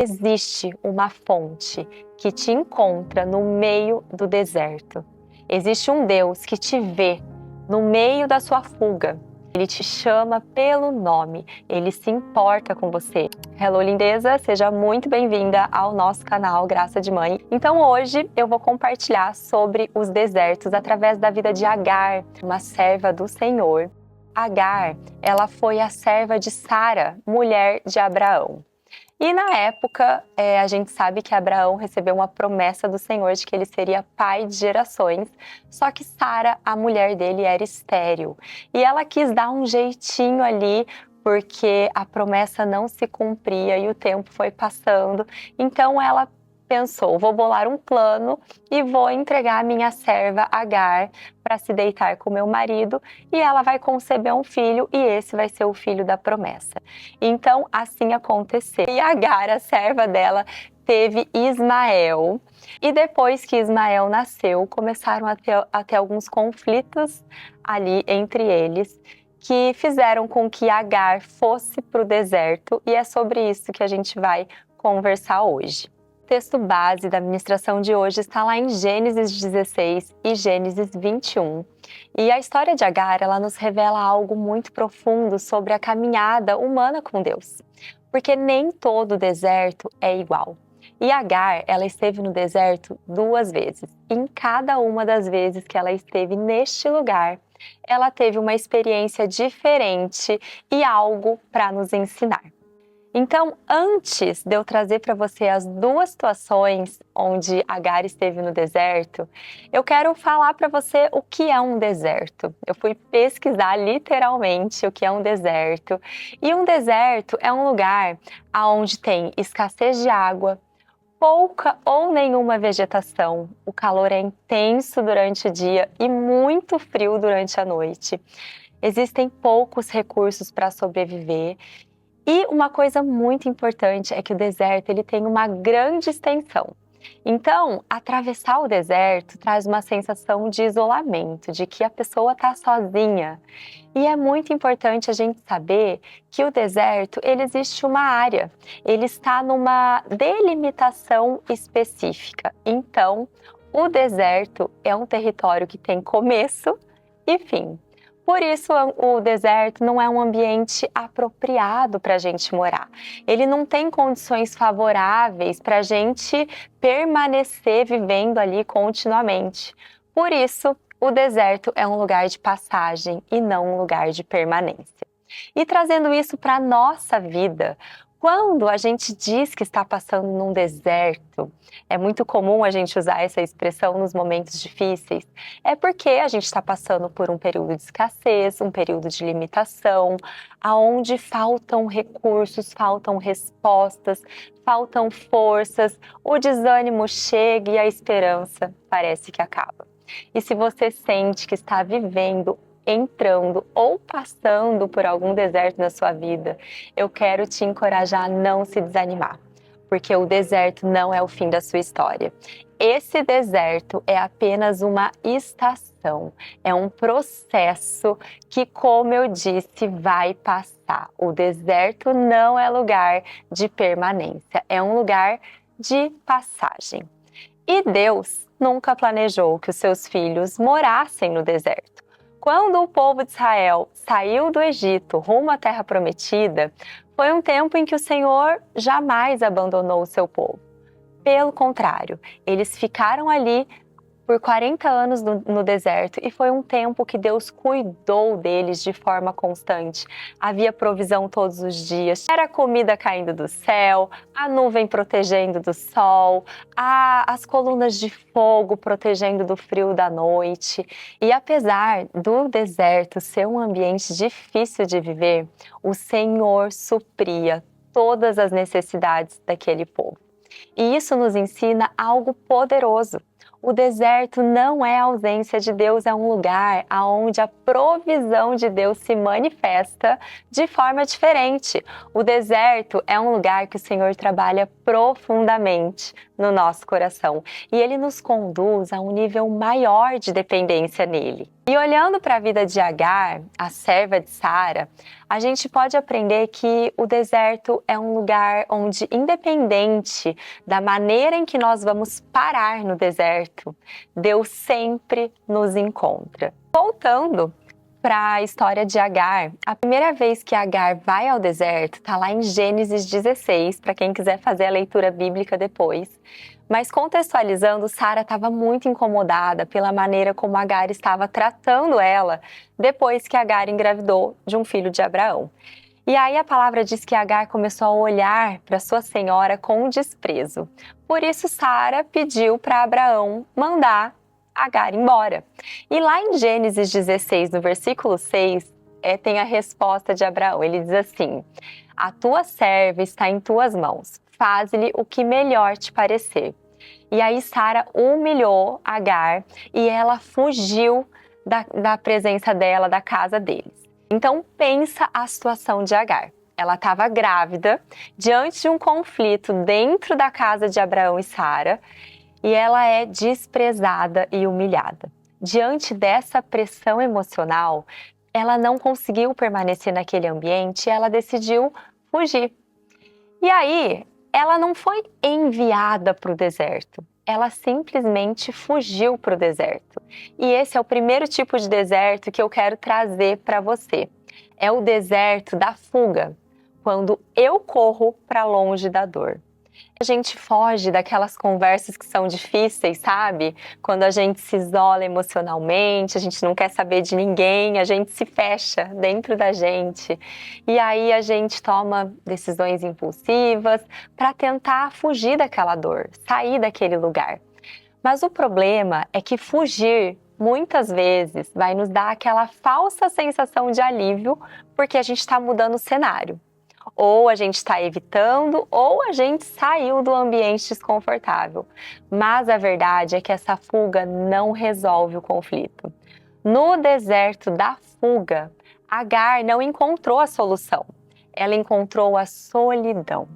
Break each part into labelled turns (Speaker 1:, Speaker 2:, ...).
Speaker 1: Existe uma fonte que te encontra no meio do deserto. Existe um Deus que te vê no meio da sua fuga. Ele te chama pelo nome, ele se importa com você. Hello, lindeza! Seja muito bem-vinda ao nosso canal Graça de Mãe. Então hoje eu vou compartilhar sobre os desertos através da vida de Agar, uma serva do Senhor. Agar, ela foi a serva de Sara, mulher de Abraão. E na época, a gente sabe que Abraão recebeu uma promessa do Senhor de que ele seria pai de gerações, só que Sara, a mulher dele, era estéril. E ela quis dar um jeitinho ali, porque a promessa não se cumpria e o tempo foi passando. Então ela pensou, vou bolar um plano e vou entregar a minha serva Agar para se deitar com meu marido e ela vai conceber um filho e esse vai ser o filho da promessa. Então assim aconteceu. E Agar, a serva dela, teve Ismael. E depois que Ismael nasceu, começaram a ter alguns conflitos ali entre eles, que fizeram com que Agar fosse para o deserto, e é sobre isso que a gente vai conversar hoje. O texto base da ministração de hoje está lá em Gênesis 16 e Gênesis 21. E a história de Agar, ela nos revela algo muito profundo sobre a caminhada humana com Deus. Porque nem todo deserto é igual. E Agar, ela esteve no deserto 2 vezes. E em cada uma das vezes que ela esteve neste lugar, ela teve uma experiência diferente e algo para nos ensinar. Então, antes de eu trazer para você as 2 situações onde Agar esteve no deserto, eu quero falar para você o que é um deserto. Eu fui pesquisar literalmente o que é um deserto. E um deserto é um lugar onde tem escassez de água, pouca ou nenhuma vegetação, o calor é intenso durante o dia e muito frio durante a noite. Existem poucos recursos para sobreviver. E uma coisa muito importante é que o deserto ele tem uma grande extensão. Então, atravessar o deserto traz uma sensação de isolamento, de que a pessoa está sozinha. E é muito importante a gente saber que o deserto, ele existe uma área, ele está numa delimitação específica. Então, o deserto é um território que tem começo e fim. Por isso, o deserto não é um ambiente apropriado para a gente morar. Ele não tem condições favoráveis para a gente permanecer vivendo ali continuamente. Por isso, o deserto é um lugar de passagem e não um lugar de permanência. E trazendo isso para a nossa vida, quando a gente diz que está passando num deserto, é muito comum a gente usar essa expressão nos momentos difíceis, é porque a gente está passando por um período de escassez, um período de limitação, aonde faltam recursos, faltam respostas, faltam forças, o desânimo chega e a esperança parece que acaba. E se você sente que está vivendo, entrando ou passando por algum deserto na sua vida, eu quero te encorajar a não se desanimar, porque o deserto não é o fim da sua história. Esse deserto é apenas uma estação, é um processo que, como eu disse, vai passar. O deserto não é lugar de permanência, é um lugar de passagem. E Deus nunca planejou que os seus filhos morassem no deserto. Quando o povo de Israel saiu do Egito rumo à Terra Prometida, foi um tempo em que o Senhor jamais abandonou o seu povo. Pelo contrário, eles ficaram ali por 40 anos no deserto e foi um tempo que Deus cuidou deles de forma constante. Havia provisão todos os dias, era comida caindo do céu, a nuvem protegendo do sol, as colunas de fogo protegendo do frio da noite. E apesar do deserto ser um ambiente difícil de viver, o Senhor supria todas as necessidades daquele povo. E isso nos ensina algo poderoso. O deserto não é a ausência de Deus, é um lugar onde a provisão de Deus se manifesta de forma diferente. O deserto é um lugar que o Senhor trabalha profundamente no nosso coração e Ele nos conduz a um nível maior de dependência nele. E olhando para a vida de Agar, a serva de Sara, a gente pode aprender que o deserto é um lugar onde, independente da maneira em que nós vamos parar no deserto, Deus sempre nos encontra. Voltando para a história de Agar, a primeira vez que Agar vai ao deserto está lá em Gênesis 16, para quem quiser fazer a leitura bíblica depois. Mas contextualizando, Sara estava muito incomodada pela maneira como Agar estava tratando ela depois que Agar engravidou de um filho de Abraão. E aí a palavra diz que Agar começou a olhar para sua senhora com desprezo. Por isso Sara pediu para Abraão mandar Agar embora. E lá em Gênesis 16, no versículo 6, tem a resposta de Abraão. Ele diz assim: a tua serva está em tuas mãos, faz-lhe o que melhor te parecer. E aí Sara humilhou Agar e ela fugiu da presença dela, da casa deles. Então pensa a situação de Agar. Ela estava grávida, diante de um conflito dentro da casa de Abraão e Sara, e ela é desprezada e humilhada. Diante dessa pressão emocional, ela não conseguiu permanecer naquele ambiente e ela decidiu fugir. E aí, ela não foi enviada para o deserto, ela simplesmente fugiu para o deserto. E esse é o primeiro tipo de deserto que eu quero trazer para você. É o deserto da fuga, quando eu corro para longe da dor. A gente foge daquelas conversas que são difíceis, sabe? Quando a gente se isola emocionalmente, a gente não quer saber de ninguém, a gente se fecha dentro da gente. E aí a gente toma decisões impulsivas para tentar fugir daquela dor, sair daquele lugar. Mas o problema é que fugir muitas vezes vai nos dar aquela falsa sensação de alívio porque a gente está mudando o cenário. Ou a gente está evitando, ou a gente saiu do ambiente desconfortável. Mas a verdade é que essa fuga não resolve o conflito. No deserto da fuga, Agar não encontrou a solução. Ela encontrou a solidão.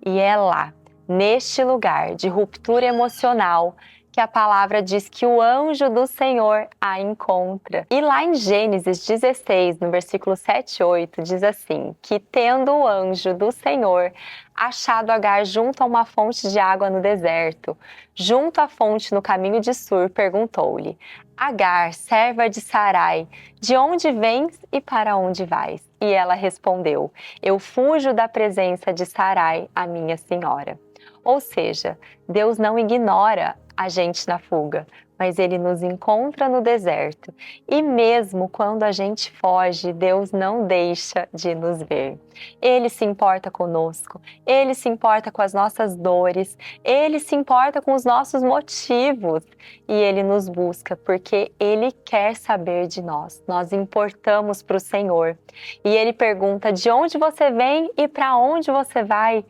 Speaker 1: E é lá, neste lugar de ruptura emocional, que a palavra diz que o anjo do Senhor a encontra. E lá em Gênesis 16, no versículo 7 e 8, diz assim, que tendo o anjo do Senhor achado Agar junto a uma fonte de água no deserto, junto à fonte no caminho de Sur, perguntou-lhe: Agar, serva de Sarai, de onde vens e para onde vais? E ela respondeu: eu fujo da presença de Sarai, a minha senhora. Ou seja, Deus não ignora a gente na fuga, mas Ele nos encontra no deserto. E mesmo quando a gente foge, Deus não deixa de nos ver. Ele se importa conosco, Ele se importa com as nossas dores, Ele se importa com os nossos motivos e Ele nos busca porque Ele quer saber de nós. Nós importamos para o Senhor. E Ele pergunta: de onde você vem e para onde você vai?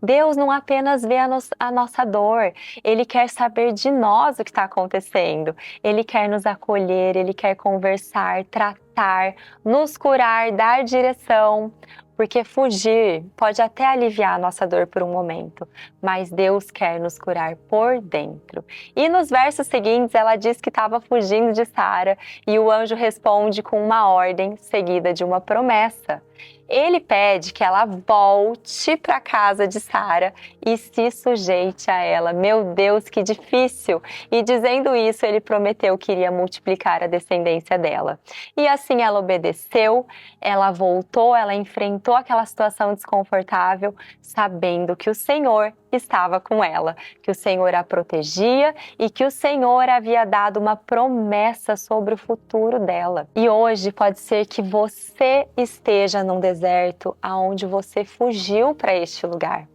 Speaker 1: Deus não apenas vê a nossa dor, Ele quer saber de nós o que está acontecendo. Ele quer nos acolher, Ele quer conversar, tratar, nos curar, dar direção. Porque fugir pode até aliviar a nossa dor por um momento, mas Deus quer nos curar por dentro. E nos versos seguintes ela diz que estava fugindo de Sara e o anjo responde com uma ordem seguida de uma promessa. Ele pede que ela volte para a casa de Sara e se sujeite a ela. Meu Deus, que difícil! E dizendo isso, ele prometeu que iria multiplicar a descendência dela. E assim ela obedeceu, ela voltou, ela enfrentou aquela situação desconfortável, sabendo que o Senhor estava com ela, que o Senhor a protegia e que o Senhor havia dado uma promessa sobre o futuro dela. E hoje pode ser que você esteja num deserto aonde você fugiu para este lugar.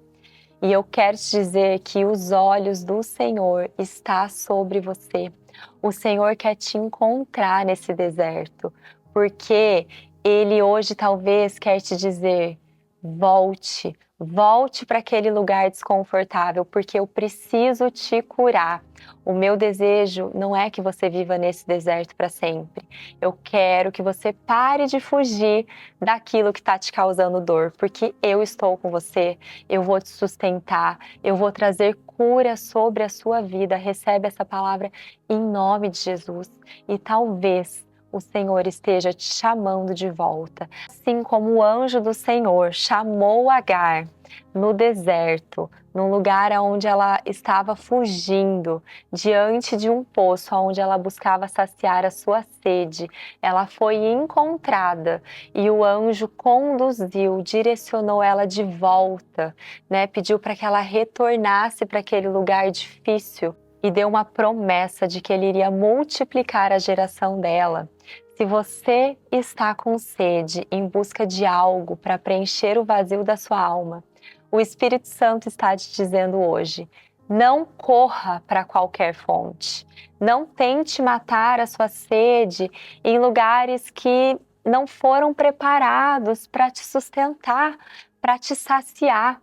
Speaker 1: E eu quero te dizer que os olhos do Senhor estão sobre você. O Senhor quer te encontrar nesse deserto, porque Ele hoje talvez quer te dizer: volte, volte para aquele lugar desconfortável, porque eu preciso te curar. O meu desejo não é que você viva nesse deserto para sempre. Eu quero que você pare de fugir daquilo que está te causando dor, porque eu estou com você, eu vou te sustentar, eu vou trazer cura sobre a sua vida. Recebe essa palavra em nome de Jesus. E talvez o Senhor esteja te chamando de volta. Assim como o anjo do Senhor chamou Agar no deserto, num lugar onde ela estava fugindo, diante de um poço onde ela buscava saciar a sua sede. Ela foi encontrada e o anjo conduziu, direcionou ela de volta, né? Pediu para que ela retornasse para aquele lugar difícil e deu uma promessa de que ele iria multiplicar a geração dela. Se você está com sede, em busca de algo para preencher o vazio da sua alma, o Espírito Santo está te dizendo hoje: não corra para qualquer fonte. Não tente matar a sua sede em lugares que não foram preparados para te sustentar, para te saciar.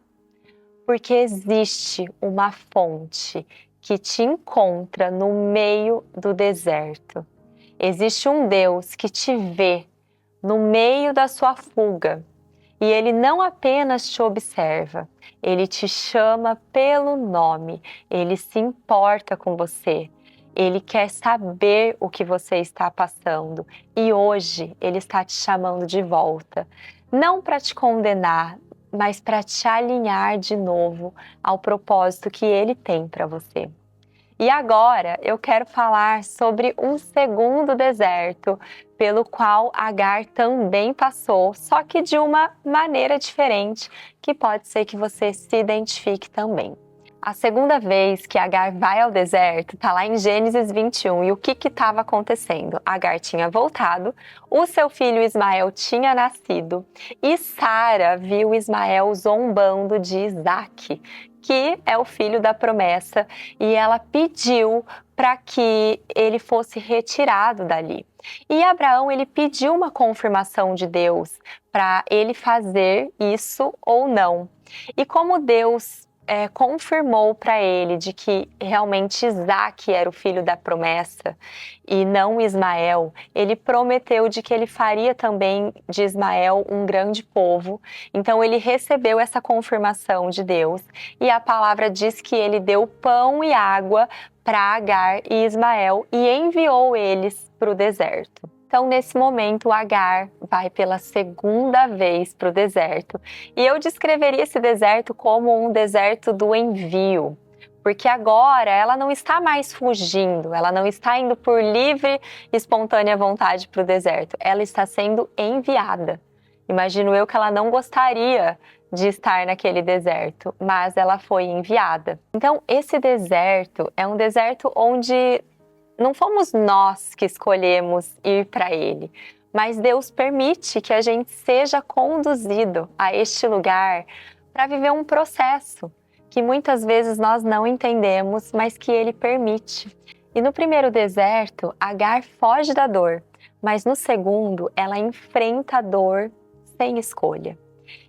Speaker 1: Porque existe uma fonte que te encontra no meio do deserto. Existe um Deus que te vê no meio da sua fuga. E Ele não apenas te observa, Ele te chama pelo nome, Ele se importa com você, Ele quer saber o que você está passando e hoje Ele está te chamando de volta, não para te condenar, mas para te alinhar de novo ao propósito que Ele tem para você. E agora eu quero falar sobre um segundo deserto pelo qual Agar também passou, só que de uma maneira diferente, que pode ser que você se identifique também. A segunda vez que Agar vai ao deserto está lá em Gênesis 21. E o que estava acontecendo? Agar tinha voltado, o seu filho Ismael tinha nascido e Sara viu Ismael zombando de Isaque, que é o filho da promessa, e ela pediu para que ele fosse retirado dali. E Abraão, ele pediu uma confirmação de Deus para ele fazer isso ou não. E como Deus confirmou para ele de que realmente Isaque era o filho da promessa e não Ismael, ele prometeu de que ele faria também de Ismael um grande povo. Então ele recebeu essa confirmação de Deus e a palavra diz que ele deu pão e água para Agar e Ismael e enviou eles para o deserto. Então, nesse momento, Agar vai pela segunda vez para o deserto. E eu descreveria esse deserto como um deserto do envio. Porque agora ela não está mais fugindo, ela não está indo por livre e espontânea vontade para o deserto. Ela está sendo enviada. Imagino eu que ela não gostaria de estar naquele deserto, mas ela foi enviada. Então, esse deserto é um deserto onde não fomos nós que escolhemos ir para ele, mas Deus permite que a gente seja conduzido a este lugar para viver um processo que muitas vezes nós não entendemos, mas que Ele permite. E no primeiro deserto, Agar foge da dor, mas no segundo, ela enfrenta a dor sem escolha.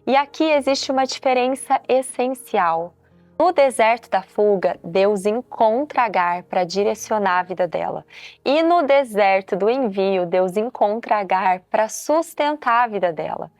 Speaker 1: E aqui existe uma diferença essencial. No deserto da fuga, Deus encontra Agar para direcionar a vida dela. E no deserto do envio, Deus encontra Agar para sustentar a vida dela.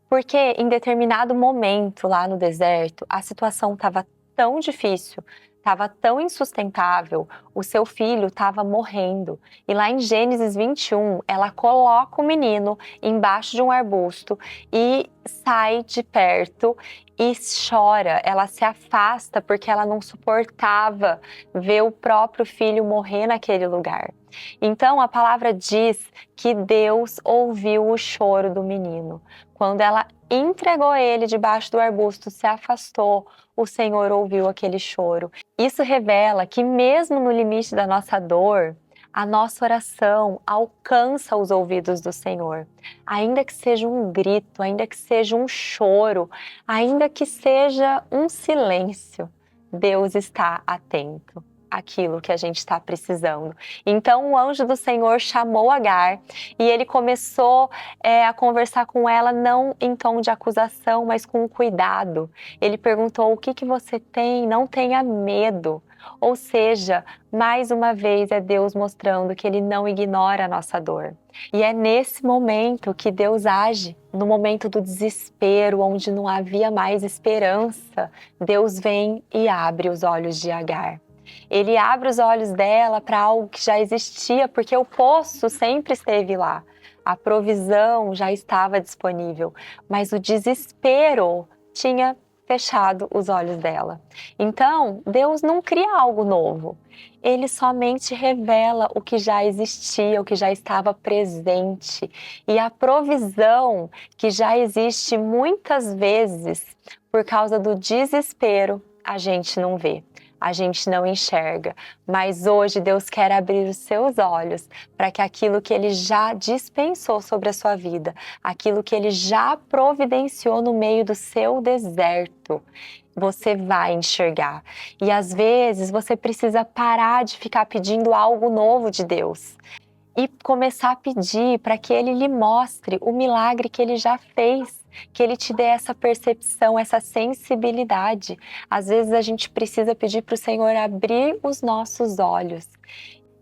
Speaker 1: Porque em determinado momento lá no deserto, a situação estava tão difícil, estava tão insustentável, o seu filho estava morrendo. E lá em Gênesis 21, ela coloca o menino embaixo de um arbusto e sai de perto e chora. Ela se afasta porque ela não suportava ver o próprio filho morrer naquele lugar. Então a palavra diz que Deus ouviu o choro do menino. Quando ela entregou ele debaixo do arbusto, se afastou, o Senhor ouviu aquele choro. Isso revela que mesmo no limite da nossa dor, a nossa oração alcança os ouvidos do Senhor. Ainda que seja um grito, ainda que seja um choro, ainda que seja um silêncio, Deus está atento àquilo que a gente está precisando. Então o anjo do Senhor chamou Agar e ele começou a conversar com ela não em tom de acusação, mas com cuidado. Ele perguntou: o que você tem? Não tenha medo. Ou seja, mais uma vez é Deus mostrando que Ele não ignora a nossa dor. E é nesse momento que Deus age, no momento do desespero, onde não havia mais esperança. Deus vem e abre os olhos de Agar. Ele abre os olhos dela para algo que já existia, porque o poço sempre esteve lá. A provisão já estava disponível, mas o desespero tinha fechado os olhos dela. Então, Deus não cria algo novo. Ele somente revela o que já existia, o que já estava presente. E a provisão que já existe muitas vezes, por causa do desespero, a gente não vê. A gente não enxerga, mas hoje Deus quer abrir os seus olhos para que aquilo que Ele já dispensou sobre a sua vida, aquilo que Ele já providenciou no meio do seu deserto, você vai enxergar. E às vezes você precisa parar de ficar pedindo algo novo de Deus e começar a pedir para que Ele lhe mostre o milagre que Ele já fez, que Ele te dê essa percepção, essa sensibilidade. Às vezes a gente precisa pedir para o Senhor abrir os nossos olhos.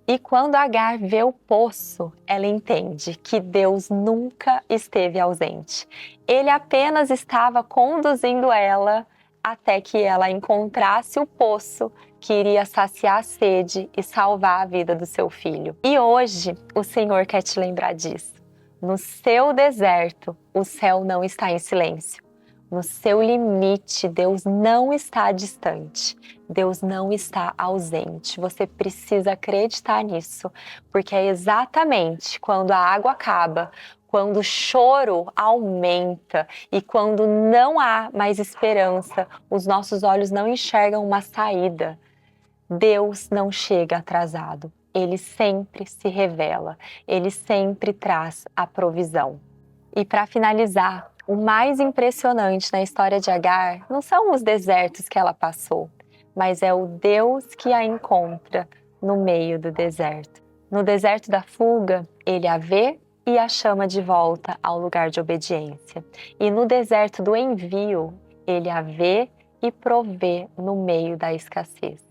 Speaker 1: E quando Agar vê o poço, ela entende que Deus nunca esteve ausente. Ele apenas estava conduzindo ela até que ela encontrasse o poço que iria saciar a sede e salvar a vida do seu filho. E hoje o Senhor quer te lembrar disso. No seu deserto, o céu não está em silêncio. No seu limite, Deus não está distante. Deus não está ausente. Você precisa acreditar nisso, porque é exatamente quando a água acaba, quando o choro aumenta e quando não há mais esperança, os nossos olhos não enxergam uma saída. Deus não chega atrasado. Ele sempre se revela, Ele sempre traz a provisão. E para finalizar, o mais impressionante na história de Agar não são os desertos que ela passou, mas é o Deus que a encontra no meio do deserto. No deserto da fuga, Ele a vê e a chama de volta ao lugar de obediência. E no deserto do envio, Ele a vê e provê no meio da escassez.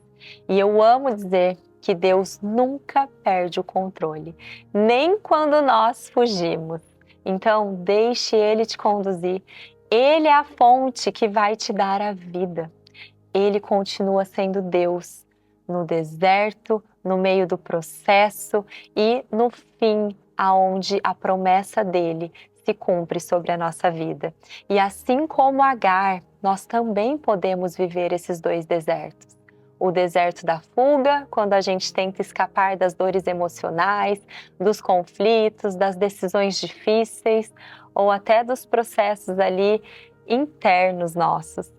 Speaker 1: E eu amo dizer que Deus nunca perde o controle, nem quando nós fugimos. Então, deixe Ele te conduzir. Ele é a fonte que vai te dar a vida. Ele continua sendo Deus no deserto, no meio do processo e no fim, aonde a promessa dele se cumpre sobre a nossa vida. E assim como Agar, nós também podemos viver esses dois desertos. O deserto da fuga, quando a gente tenta escapar das dores emocionais, dos conflitos, das decisões difíceis ou até dos processos ali internos nossos.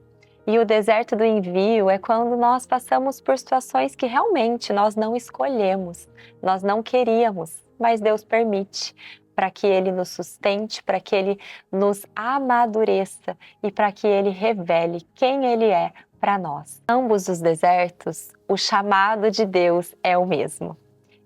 Speaker 1: E o deserto do envio é quando nós passamos por situações que realmente nós não escolhemos, nós não queríamos, mas Deus permite para que Ele nos sustente, para que Ele nos amadureça e para que Ele revele quem Ele é para nós. Ambos os desertos, o chamado de Deus é o mesmo.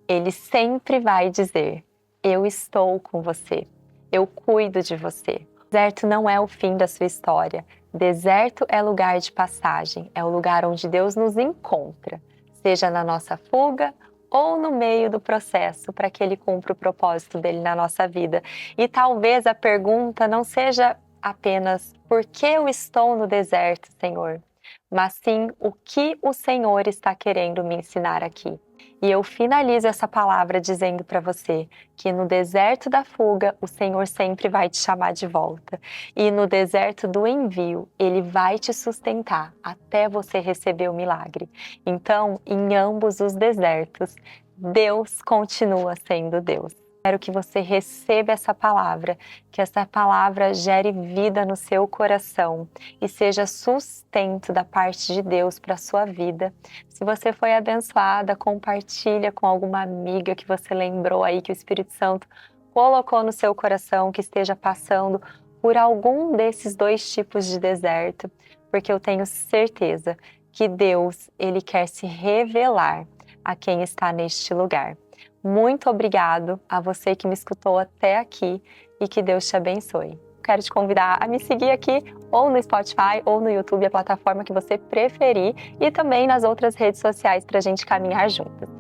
Speaker 1: Ele sempre vai dizer: eu estou com você, eu cuido de você. Deserto não é o fim da sua história. Deserto é lugar de passagem, é o lugar onde Deus nos encontra, seja na nossa fuga ou no meio do processo, para que Ele cumpra o propósito dele na nossa vida. E talvez a pergunta não seja apenas: por que eu estou no deserto, Senhor? Mas sim, o que o Senhor está querendo me ensinar aqui. E eu finalizo essa palavra dizendo para você que no deserto da fuga, o Senhor sempre vai te chamar de volta. E no deserto do envio, Ele vai te sustentar até você receber o milagre. Então, em ambos os desertos, Deus continua sendo Deus. Quero que você receba essa palavra, que essa palavra gere vida no seu coração e seja sustento da parte de Deus para a sua vida. Se você foi abençoada, compartilha com alguma amiga que você lembrou aí que o Espírito Santo colocou no seu coração, que esteja passando por algum desses dois tipos de deserto, porque eu tenho certeza que Deus, Ele quer se revelar a quem está neste lugar. Muito obrigado a você que me escutou até aqui e que Deus te abençoe. Quero te convidar a me seguir aqui ou no Spotify ou no YouTube, a plataforma que você preferir, e também nas outras redes sociais para a gente caminhar juntas.